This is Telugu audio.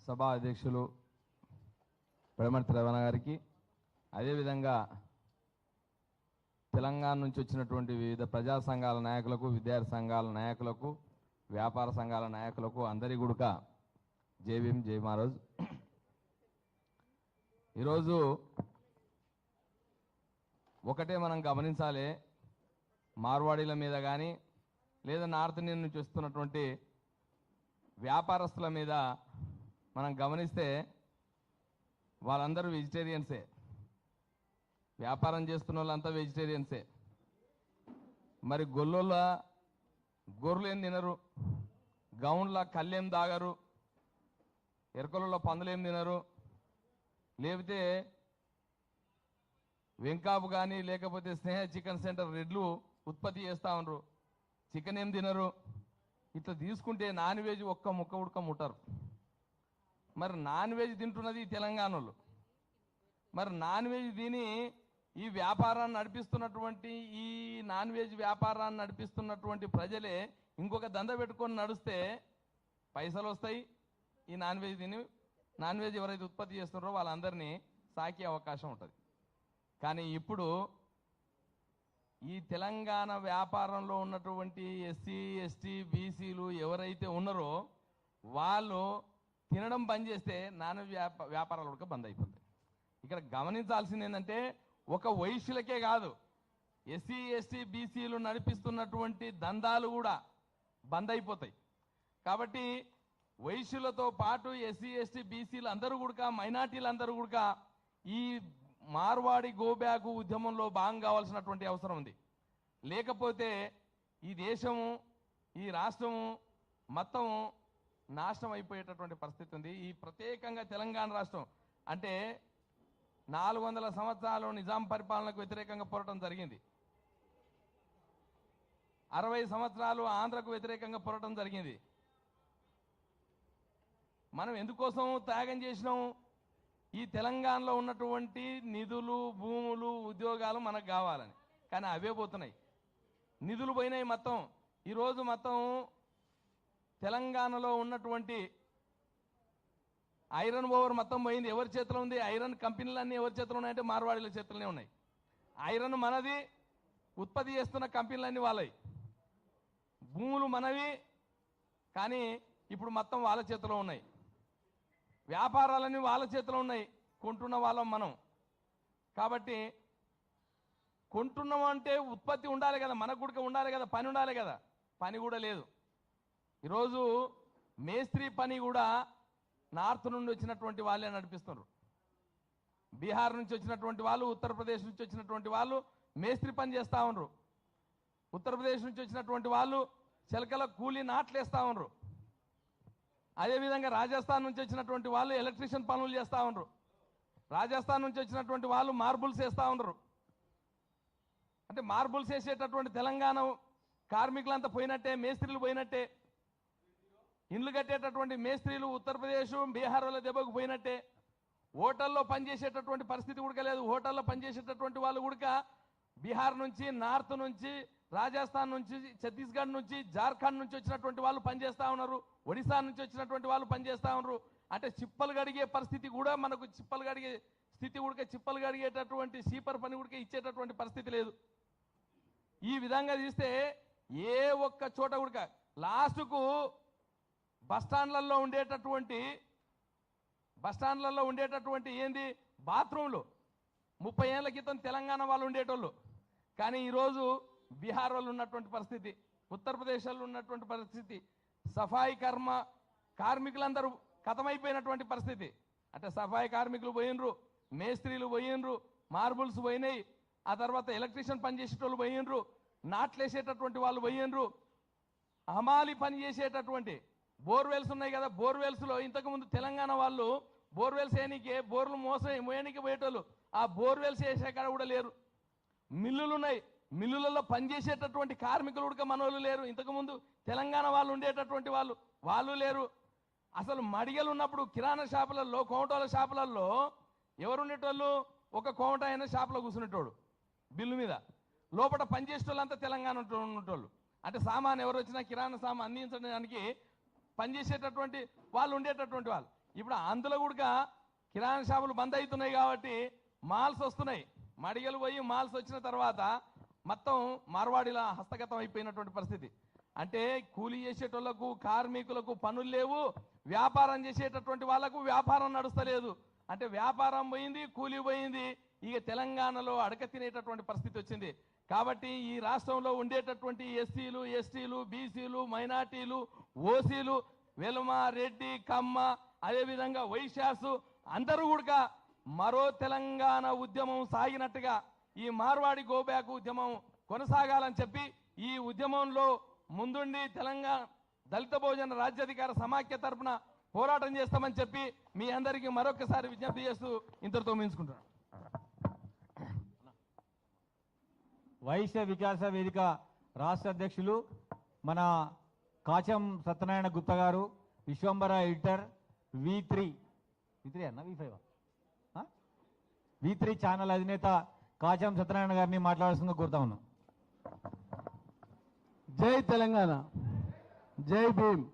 సభా అధ్యక్షులు పెడమర్తి రమణ గారికి, అదేవిధంగా తెలంగాణ నుంచి వచ్చినటువంటి వివిధ ప్రజా సంఘాల నాయకులకు, విద్యార్థి సంఘాల నాయకులకు, వ్యాపార సంఘాల నాయకులకు అందరి గుడక జై భీమ్, జై మహారాజ్. ఈరోజు ఒకటే మనం గమనించాలి, మార్వాడీల మీద కానీ లేదా నార్త్ ఇండియన్ నుంచి వస్తున్నటువంటి వ్యాపారస్తుల మీద మనం గమనిస్తే వాళ్ళందరూ వెజిటేరియన్సే, వ్యాపారం చేస్తున్న వాళ్ళంతా వెజిటేరియన్సే. మరి గొల్లోళ్ళ గొర్రెలు ఏం తినరు, గౌండ్ల కళ్ళేం తాగరు, ఎరకలలో పందులేం తినరు, లేకపోతే వెంకాపు కానీ లేకపోతే స్నేహ చికెన్ సెంటర్ రెడ్లు ఉత్పత్తి చేస్తూ ఉన్నారు, చికెన్ ఏం తినరు. ఇట్లా తీసుకుంటే నాన్ వెజ్ ఒక్క ముక్క ఉడక ముట్టరు. మరి నాన్ వెజ్ తింటున్నది తెలంగాణలో. మరి నాన్ వెజ్ తిని ఈ వ్యాపారాన్ని నడిపిస్తున్నటువంటి, ఈ నాన్ వెజ్ వ్యాపారాన్ని నడిపిస్తున్నటువంటి ప్రజలే ఇంకొక దంద పెట్టుకొని నడిస్తే పైసలు వస్తాయి. ఈ నాన్ వెజ్ తిని నాన్ వెజ్ ఎవరైతే ఉత్పత్తి చేస్తున్నారో వాళ్ళందరినీ సాకే అవకాశం ఉంటుంది. కానీ ఇప్పుడు ఈ తెలంగాణ వ్యాపారంలో ఉన్నటువంటి ఎస్సీ, ఎస్టీ, బీసీలు ఎవరైతే ఉన్నారో వాళ్ళు తినడం బంద్ చేస్తే నాన్ వెజ్ వ్యాపారాలు కూడా బంద్ అయిపోతాయి. ఇక్కడ గమనించాల్సింది ఏంటంటే, ఒక వైశ్యులకే కాదు, ఎస్సీ, ఎస్టీ, బీసీలు నడిపిస్తున్నటువంటి దందాలు కూడా బంద్ అయిపోతాయి. కాబట్టి వైశ్యులతో పాటు ఎస్సీ, ఎస్టీ, బీసీలు అందరూ కూడా, మైనార్టీలు అందరూ కూడా ఈ మార్వాడి గోబ్యాక్ ఉద్యమంలో భాగం కావాల్సినటువంటి అవసరం ఉంది. లేకపోతే ఈ దేశము, ఈ రాష్ట్రము మొత్తం నాశనం అయిపోయేటటువంటి పరిస్థితి ఉంది. ఈ ప్రత్యేకంగా తెలంగాణ రాష్ట్రం అంటే 400 సంవత్సరాలు నిజాం పరిపాలనకు వ్యతిరేకంగా పోరాటం జరిగింది. 60 సంవత్సరాలు ఆంధ్రకు వ్యతిరేకంగా పోరాటం జరిగింది. మనం ఎందుకోసం త్యాగం చేసినాం? ఈ తెలంగాణలో ఉన్నటువంటి నిధులు, భూములు, ఉద్యోగాలు మనకు కావాలని. కానీ అవే పోతున్నాయి, నిధులు పోయినాయి మొత్తం. ఈరోజు మొత్తం తెలంగాణలో ఉన్నటువంటి ఐరన్ ఓవర్ మొత్తం పోయింది. ఎవరి చేతిలో ఉంది? ఐరన్ కంపెనీలన్నీ ఎవరి చేతిలో ఉన్నాయంటే మార్వాడీల చేతిలోనే ఉన్నాయి. ఐరన్ మనది, ఉత్పత్తి చేస్తున్న కంపెనీలన్నీ వాళ్ళవి. భూములు మనవి, కానీ ఇప్పుడు మొత్తం వాళ్ళ చేతిలో ఉన్నాయి. వ్యాపారాలన్నీ వాళ్ళ చేతిలో ఉన్నాయి, కొంటున్న వాళ్ళం మనం. కాబట్టి కొంటున్నామంటే ఉత్పత్తి ఉండాలి కదా, మనకు కూడా ఉండాలి కదా, పని ఉండాలి కదా. పని కూడా లేదు. ఈరోజు మేస్త్రి పని కూడా నార్త్ నుండి వచ్చినటువంటి వాళ్ళే నడిపిస్తున్నారు. బీహార్ నుంచి వచ్చినటువంటి వాళ్ళు, ఉత్తరప్రదేశ్ నుంచి వచ్చినటువంటి వాళ్ళు మేస్త్రి పని చేస్తూ ఉన్నారు. ఉత్తరప్రదేశ్ నుంచి వచ్చినటువంటి వాళ్ళు చిలకల కూలీ నాట్లేస్తూ ఉన్నారు. అదేవిధంగా రాజస్థాన్ నుంచి వచ్చినటువంటి వాళ్ళు ఎలక్ట్రీషియన్ పనులు చేస్తూ ఉన్నారు. రాజస్థాన్ నుంచి వచ్చినటువంటి వాళ్ళు మార్బుల్స్ వేస్తూ ఉన్నారు. అంటే మార్బుల్స్ వేసేటటువంటి తెలంగాణ కార్మికులంతా పోయినట్టే, మేస్త్రీలు పోయినట్టే. ఇండ్లు కట్టేటటువంటి మేస్త్రీలు ఉత్తరప్రదేశ్, బీహార్ వాళ్ళ దెబ్బకు పోయినట్టే. హోటల్లో పనిచేసేటటువంటి పరిస్థితి కూడా లేదు. హోటల్లో పనిచేసేటటువంటి వాళ్ళు కూడా బీహార్ నుంచి, నార్త్ నుంచి, రాజస్థాన్ నుంచి, ఛత్తీస్గఢ్ నుంచి, జార్ఖండ్ నుంచి వచ్చినటువంటి వాళ్ళు పనిచేస్తూ ఉన్నారు. ఒడిశా నుంచి వచ్చినటువంటి వాళ్ళు పనిచేస్తూ ఉన్నారు. అంటే చిప్పలు గడిగే పరిస్థితి కూడా మనకు, చిప్పలు గడిగే స్థితి కూడా, చిప్పలు గడిగేటటువంటి సీపర్ పని కూడా ఇచ్చేటటువంటి పరిస్థితి లేదు. ఈ విధంగా తీస్తే ఏ ఒక్క చోట కూడా లాస్ట్కు బస్టాండ్లలో ఉండేటటువంటి ఏంది బాత్రూంలు 30 ఏళ్ల క్రితం తెలంగాణ వాళ్ళు ఉండేటోళ్ళు. కానీ ఈరోజు బీహార్ వాళ్ళు ఉన్నటువంటి పరిస్థితి, ఉత్తరప్రదేశ్లో ఉన్నటువంటి పరిస్థితి, సఫాయి కార్మికులందరూ కథమైపోయినటువంటి పరిస్థితి. అంటే సఫాయి కార్మికులు పోయినరు, మేస్త్రీలు పోయినరు, మార్బుల్స్ పోయినాయి, ఆ తర్వాత ఎలక్ట్రీషియన్ పని చేసేటోళ్ళు పోయినరు, నాట్లేసేటటువంటి వాళ్ళు పోయినరు, హమాలి పని చేసేటటువంటి బోర్వెల్స్ ఉన్నాయి కదా, బోర్వెల్స్లో ఇంతకుముందు తెలంగాణ వాళ్ళు బోర్వెల్స్ వేయనికే, బోర్లు మోయనికి పోయేటోళ్ళు, ఆ బోర్వెల్స్ వేసే కాడ కూడా లేరు. మిల్లులు ఉన్నాయి, మిల్లులలో పనిచేసేటటువంటి కార్మికులు కూడా మనోళ్ళు లేరు. ఇంతకుముందు తెలంగాణ వాళ్ళు ఉండేటటువంటి వాళ్ళు లేరు. అసలు మడిగలు ఉన్నప్పుడు కిరాణా షాపులలో, కోమటోల షాపులలో ఎవరు ఉండేటోళ్ళు? ఒక కోమట అయిన షాపులో కూర్చునేటోడు బిల్లు మీద, లోపల పనిచేసేటోళ్ళంతా తెలంగాణ ఉండేటోళ్ళు. అంటే సామాన్ ఎవరు వచ్చినా కిరాణా సామాన్ అందించడానికి పనిచేసేటటువంటి వాళ్ళు ఉండేటటువంటి వాళ్ళు. ఇప్పుడు అందులో కూడా కిరాణా షాపులు బంద్ అవుతున్నాయి కాబట్టి మాల్స్ వస్తున్నాయి. మడిగలు పోయి మాల్స్ వచ్చిన తర్వాత మొత్తం మార్వాడిలా హస్తగతం అయిపోయినటువంటి పరిస్థితి. అంటే కూలీ చేసేటోళ్లకు కార్మికులకు పనులు లేవు, వ్యాపారం చేసేటటువంటి వాళ్ళకు వ్యాపారం నడుస్తలేదు. అంటే వ్యాపారం పోయింది, కూలీ పోయింది. ఇక తెలంగాణలో అడక తినేటటువంటి పరిస్థితి వచ్చింది. కాబట్టి ఈ రాష్ట్రంలో ఉండేటటువంటి ఎస్సీలు, ఎస్టీలు, బీసీలు, మైనార్టీలు, ఓసీలు, వెలుమ, రెడ్డి, కమ్మ, అదేవిధంగా వైశ్యాసు అందరూ కూడా మరో తెలంగాణ ఉద్యమం సాగినట్టుగా ఈ మార్వాడి గోబ్యాక్ ఉద్యమం కొనసాగాలని చెప్పి ఈ ఉద్యమంలో ముందుండి తెలంగాణ దళిత బహుజన రాజ్యాధికార సమాఖ్య తరఫున పోరాటం చేస్తామని చెప్పి మీ అందరికీ మరొకసారి విజ్ఞప్తి చేస్తూ ఇంతటితో ముగించుకుంటున్నాను. వైశ్య వికాస వేదిక రాష్ట్ర అధ్యక్షులు మన కాచం సత్యనారాయణ గుప్తా గారు, విశ్వంబర ఎడిటర్, V3 అన్న V3 ఛానల్ అధినేత కాచం సత్యనారాయణ గారిని మాట్లాడాల్సిందిగా కోరుతా ఉన్నాం. జై తెలంగాణ, జై భీమ్.